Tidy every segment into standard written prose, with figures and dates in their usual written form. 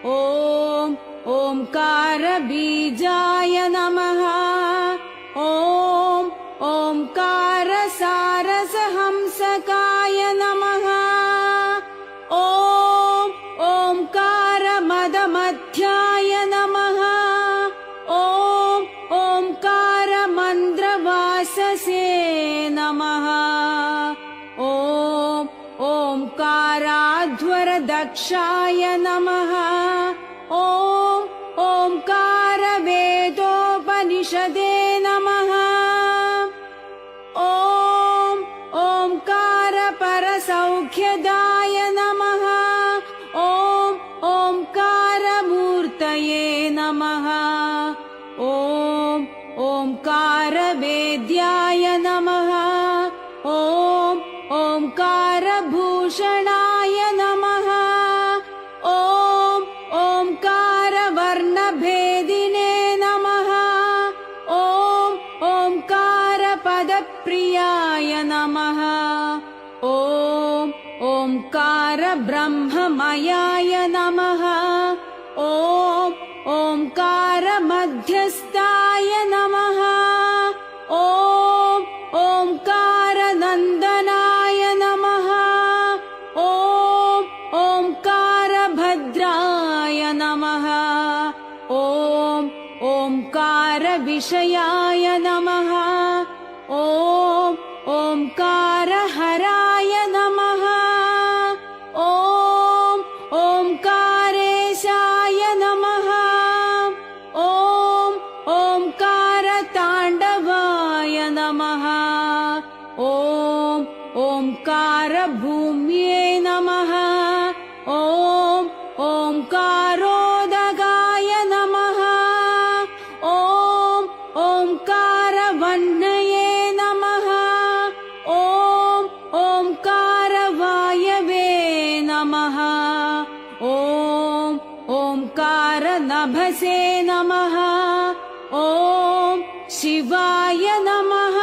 ॐ ओंकारबीजाय नमः। ॐ ओंकारसारसहंसकाय नमः। ॐ ओंकारमदमध्याय नमः। ॐ ओंकारमन्द्रवाससे नमः। ॐ ओंकाराध्वरदक्षाय नमः। ॐ ओंकारवेदोपनिषदे नमः। ॐ ओंकारपरसौख्यदाय नमः। ॐ ओंकारमूर्तये नमः। ॐ ओंकारवेद्याय नमः। ॐ ओंकारभूषणाय नमः। ॐ ओंकारवर्णभेदिने नमः। ॐ ओंकारपदप्रियाय नमः। ॐ ओंकारब्रह्ममयाय नमः। ॐ ओंकारमध्यस्थाय नमः। ॐ ओंकारनन्दनाय नमः। ॐ ओंकारभद्राय नमः। ॐ ओंकारविषयाय नमः। ॐ ओंकारहराय नमः। ॐ ओंकारेशाय नमः। ॐ ओंकारताण्डवाय नमः। ॐ ओंकारभूम्ये नमः। ॐ ओंकारोदगाय नमः। ॐ ओंकारवह्नये नमः। ॐ ओंकारवायवे नमः। ॐ ओंकारनभसे नमः। ॐ शिवाय नमः।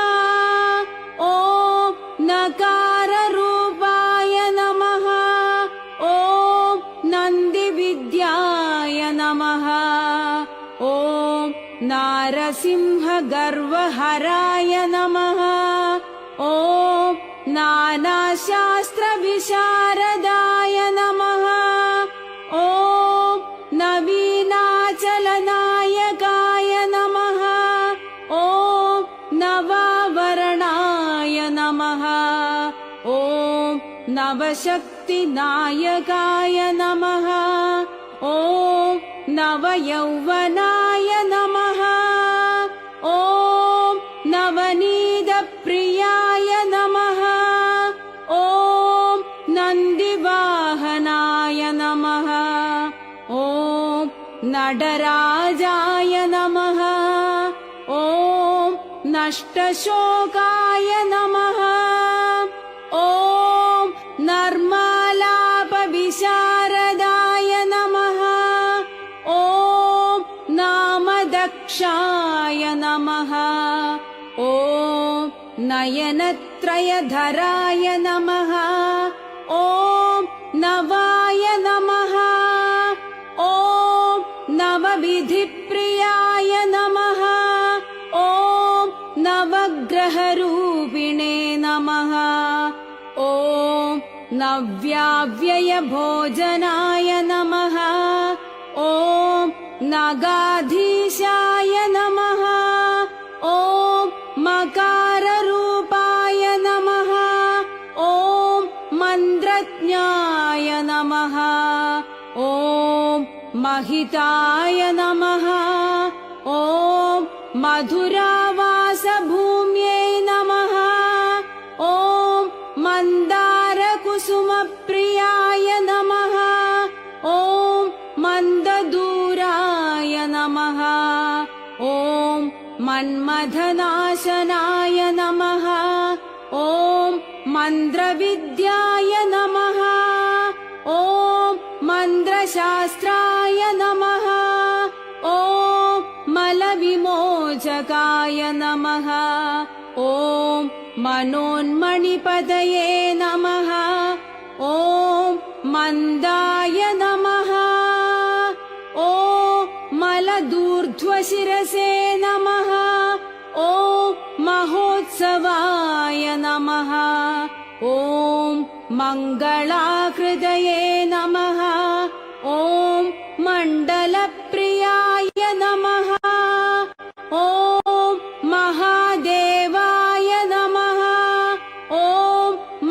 ॐ नकाररूपाय नमः। ॐ नन्दिविद्याय नमः। ॐ नारसिंहगर्वहराय नमः। ॐ नानाशास्त्रविशारदाय नमः। ॐ नवीनाचलनायकाय नमः। ॐ नवावरणाय नमः। ॐ नवशक्तिनायकाय नमः। ॐ नवयौवनाय नमः। ॐ नवनीतप्रियाय नमः। ॐ नन्दिवाहनाय नमः। ॐ नटराजाय नमः। ॐ नष्टशोकाय नमः। ॐ नर्मालापविशारदाय नमः। ॐ नामदक्षाय नमः। ॐ नयनत्रयधराय नमः। ॐ नवाय नमः। ॐ नवविधिप्रियाय नमः। ॐ नवग्रहरूपिणे नमः। ॐ नव्याव्ययभोजनाय नमः। ॐ नगाधीशाय नमः। ॐ मकाररूपाय नमः। ॐ मन्त्रज्ञाय नमः। ॐ महिताय नमः। ॐ मधुरावासभूम्यै नमः। ॐ मन्दारकुसुमप्रियाय नमः। ॐ मन्ददूराय नमः। ॐ मन्मथनाशनाय नमः। ॐ मन्त्रविद्याय नमः। ॐ मन्त्रशास्त्राय नमः। ॐ मलविमोचकाय नमः। ॐ मनोन्मणिपतये नमः। ॐ मन्दाय नमः। ॐ मलदूर्ध्वशिरसे नमः। ॐ महोत्सवाय नमः। ॐ मङ्गलाकृतये नमः। ॐ मण्डलप्रियाय नमः। ॐ महादेवाय नमः। ॐ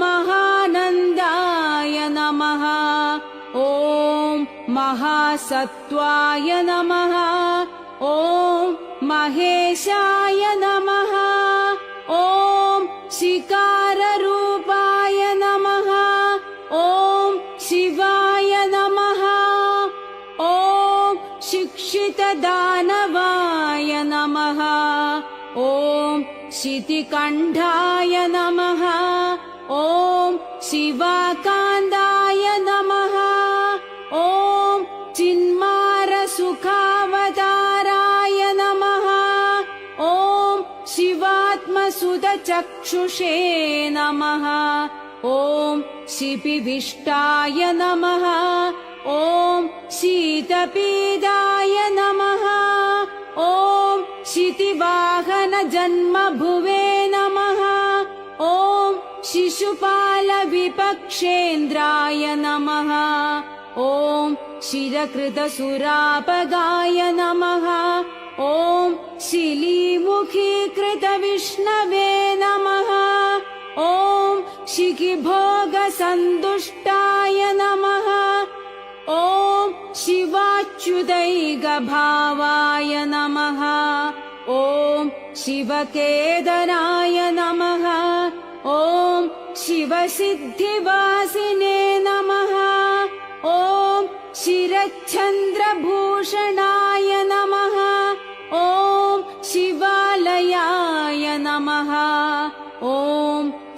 महानन्दाय नमः। ॐ महासत्त्वाय नमः। ॐ महेशाय नमः। ॐ शिकाररूपाय नमः। ॐ शिवाय नमः। ॐ शिक्षितदानवाय नमः। ॐ शितिकण्ठाय नमः। ॐ शिवाकान्दाय नमः। ॐ चिन्मारसुखावताराय नमः। ॐ शिवात्मसुतचक्षुषे नमः। ॐ शिपिविष्टाय नमः। ॐ शीतपीडाय नमः। ॐ शितिवाहनजन्मभुवे नमः। ॐ शिशुपालविपक्षेन्द्राय नमः। ॐ शिरकृतसुरापगाय नमः। ॐ शिलीमुखीकृतविष्णवे नमः। ॐ शिखिभोगसन्तुष्टाय नमः। ॐ शिवाच्युतैकभावाय नमः। ॐ शिवकेतनाय नमः। ॐ शिवसिद्धिवासिने नमः। ॐ शिरच्छन्द्रभूषणाय नमः। ॐ शिवालयाय नमः। ॐ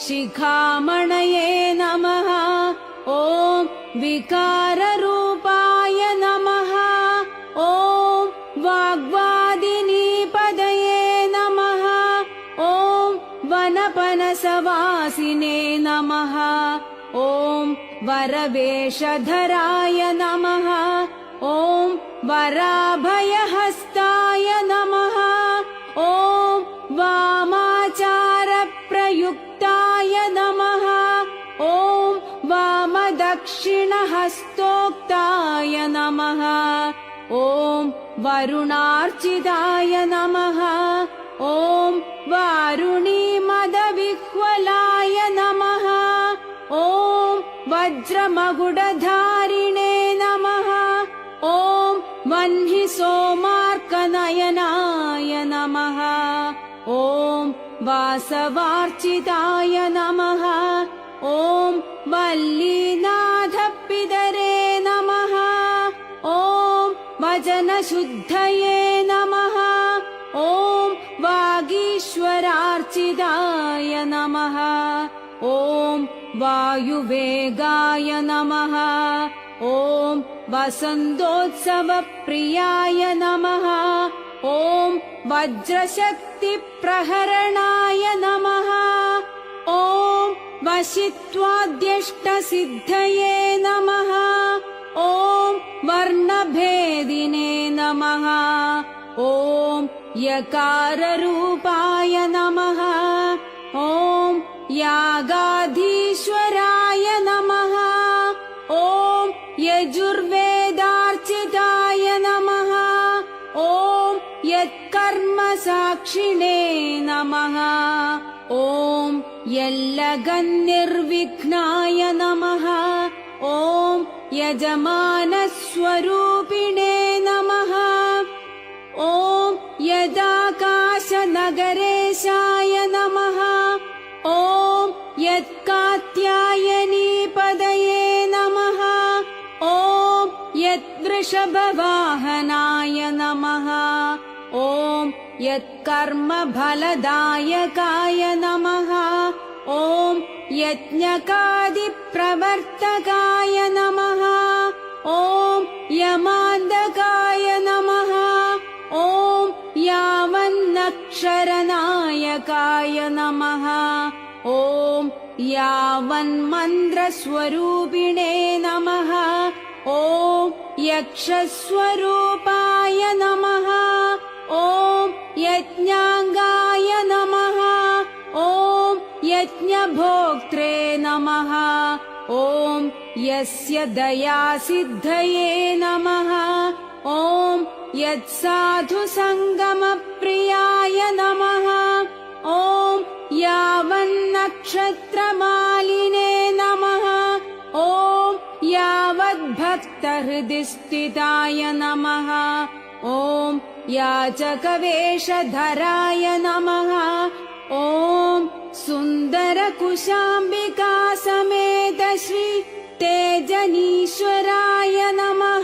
शिखामणये नमः। ॐ विकाररूपाय नमः। ॐ वाग्वादिनीपदये नमः। ॐ वनपनसवासिने नमः। ॐ वरवेषधराय नमः। ॐ वराभयहस्ताय नमः। ॐ वामाचारप्रयुक्ताय नमः। ॐ वामदक्षिणहस्तोक्ताय नमः। ॐ वरुणार्चिताय नमः। ॐ वारुणीमदविह्वलाय नमः। ॐ वज्रमकुटधारिणे नमः। ॐ वह्निसोमार्कनयनाय नमः। ॐ वासवार्चिताय नमः। ॐ वल्लीनाथपितरे नमः। ॐ वचनशुद्धये नमः। ॐ वागीश्वरार्चिताय नमः। ॐ वायुवेगाय नमः। ॐ वसन्तोत्सवप्रियाय नमः। ॐ वज्रशक्तिप्रहरणाय नमः। ॐ वशित्वाद्यष्टसिद्धये नमः। ॐ वर्णभेदिने नमः। ॐ यकाररूपाय नमः। ॐ यागाधीश्वराय नमः। ॐ यजुर्वेदार्चिताय नमः। ॐ यत्कर्मसाक्षिणे नमः। ॐ यल्लगन्निर्विघ्नाय नमः। ॐ यजमानस्वरूपिणे नमः। ॐ यदाकाशनगरेशाय नमः। ॐ यत्कात्यायनीपदये नमः। ॐ यद्वृषभवाहनाय नमः। ॐ यत्कर्मफलदायकाय नमः। ॐ यज्ञकादिप्रवर्तकाय नमः। ॐ यमान्दकाय नमः। ॐ यावन्नक्षरनायकाय नमः। ॐ यावन्मन्त्रस्वरूपिणे नमः। ॐ यक्षस्वरूपाय नमः। ॐ यज्ञाङ्गाय नमः। ॐ यज्ञभोक्त्रे नमः। ॐ यस्य दयासिद्धये नमः। ॐ यत्साधुसङ्गमप्रियाय नमः। ॐ यावन्नक्षत्रमालिने नमः। ॐ यावद्भक्तहृदिस्थिताय नमः। ॐ याचकवेषधराय नमः। ॐ सुन्दरकुशाम्बिका समेत श्री तेजनीश्वराय नमः।